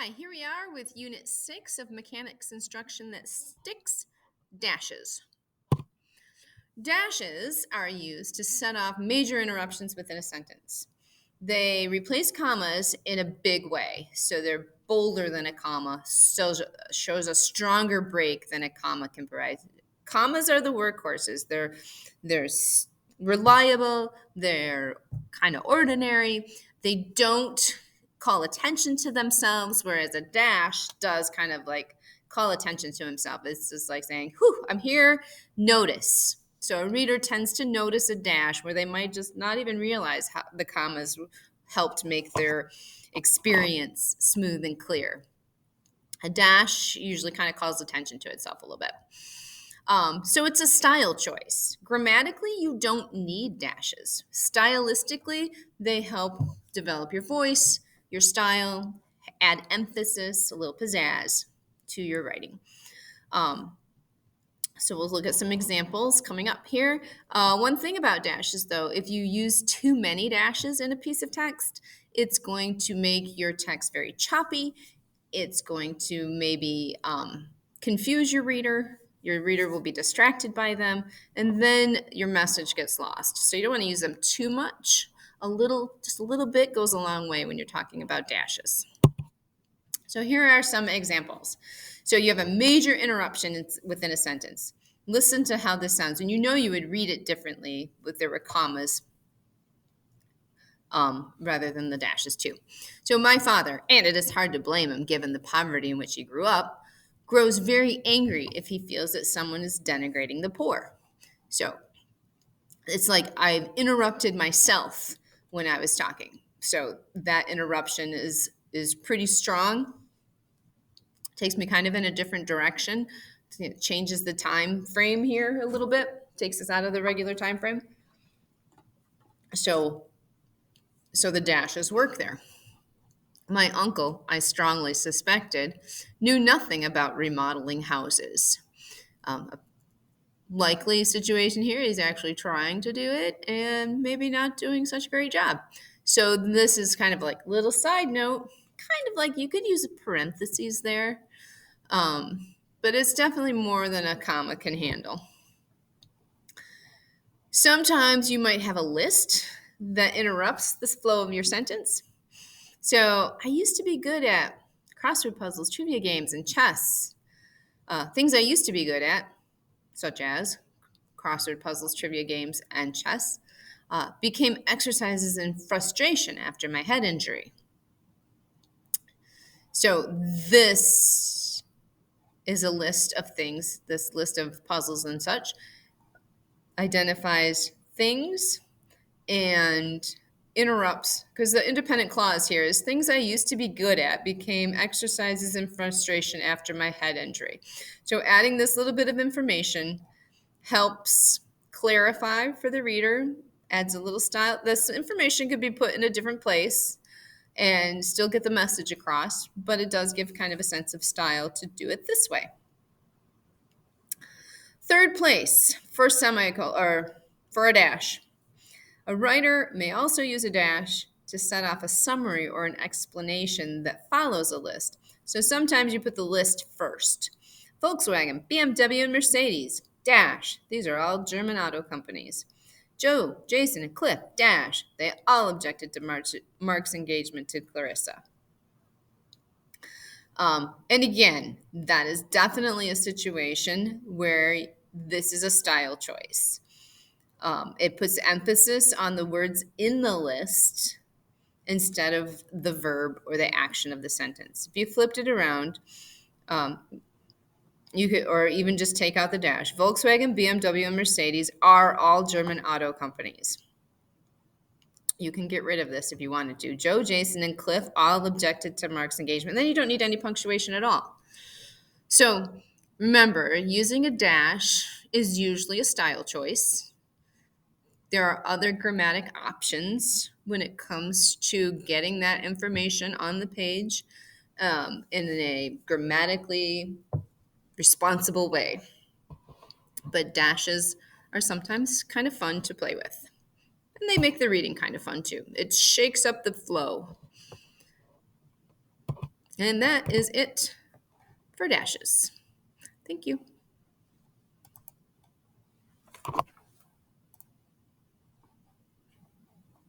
Hi, here we are with Unit 6 of Mechanics Instruction that sticks, dashes. Dashes are used to set off major interruptions within a sentence. They replace commas in a big way, so they're bolder than a comma, so shows a stronger break than a comma can provide. Commas are the workhorses. They're reliable, they're kind of ordinary. They don't call attention to themselves, whereas a dash does kind of like call attention to himself. It's just like saying, whew, I'm here, notice. So a reader tends to notice a dash where they might just not even realize how the commas helped make their experience smooth and clear. A dash usually kind of calls attention to itself a little bit. So it's a style choice. Grammatically, you don't need dashes. Stylistically, they help develop your voice, your style, add emphasis, a little pizzazz to your writing. So we'll look at some examples coming up here. One thing about dashes, though, if you use too many dashes in a piece of text, it's going to make your text very choppy. It's going to maybe confuse your reader. Your reader will be distracted by them, and then your message gets lost. So you don't want to use them too much. Just a little bit goes a long way when you're talking about dashes. So here are some examples. So you have a major interruption within a sentence. Listen to how this sounds. And you know you would read it differently if there were commas rather than the dashes too. So my father, and it is hard to blame him given the poverty in which he grew up, grows very angry if he feels that someone is denigrating the poor. So it's like I've interrupted myself when I was talking. So that interruption is pretty strong. Takes me kind of in a different direction. It changes the time frame here a little bit, takes us out of the regular time frame. So the dashes work there. My uncle, I strongly suspected, knew nothing about remodeling houses. A likely situation here, he's actually trying to do it and maybe not doing such a great job. So this is kind of like little side note, kind of like you could use a parentheses there. But it's definitely more than a comma can handle. Sometimes you might have a list that interrupts the flow of your sentence. So I used to be good at crossword puzzles, trivia games, and chess. Things I used to be good at, such as crossword puzzles, trivia games, and chess, became exercises in frustration after my head injury. So this is a list of things, this list of puzzles and such, identifies things and interrupts, because the independent clause here is things I used to be good at became exercises in frustration after my head injury. So adding this little bit of information helps clarify for the reader, adds a little style. This information could be put in a different place and still get the message across, but it does give kind of a sense of style to do it this way. Third place for semicolon or for a dash. A writer may also use a dash to set off a summary or an explanation that follows a list. So sometimes you put the list first. Volkswagen, BMW, and Mercedes, dash. These are all German auto companies. Joe, Jason, and Cliff, dash. They all objected to Mark's engagement to Clarissa. And again, that is definitely a situation where this is a style choice. It puts emphasis on the words in the list instead of the verb or the action of the sentence. If you flipped it around, you could, or even just take out the dash. Volkswagen, BMW, and Mercedes are all German auto companies. You can get rid of this if you wanted to. Joe, Jason, and Cliff all objected to Mark's engagement. Then you don't need any punctuation at all. So remember, using a dash is usually a style choice. There are other grammatic options when it comes to getting that information on the page in a grammatically responsible way. But dashes are sometimes kind of fun to play with. And they make the reading kind of fun too. It shakes up the flow. And that is it for dashes. Thank you.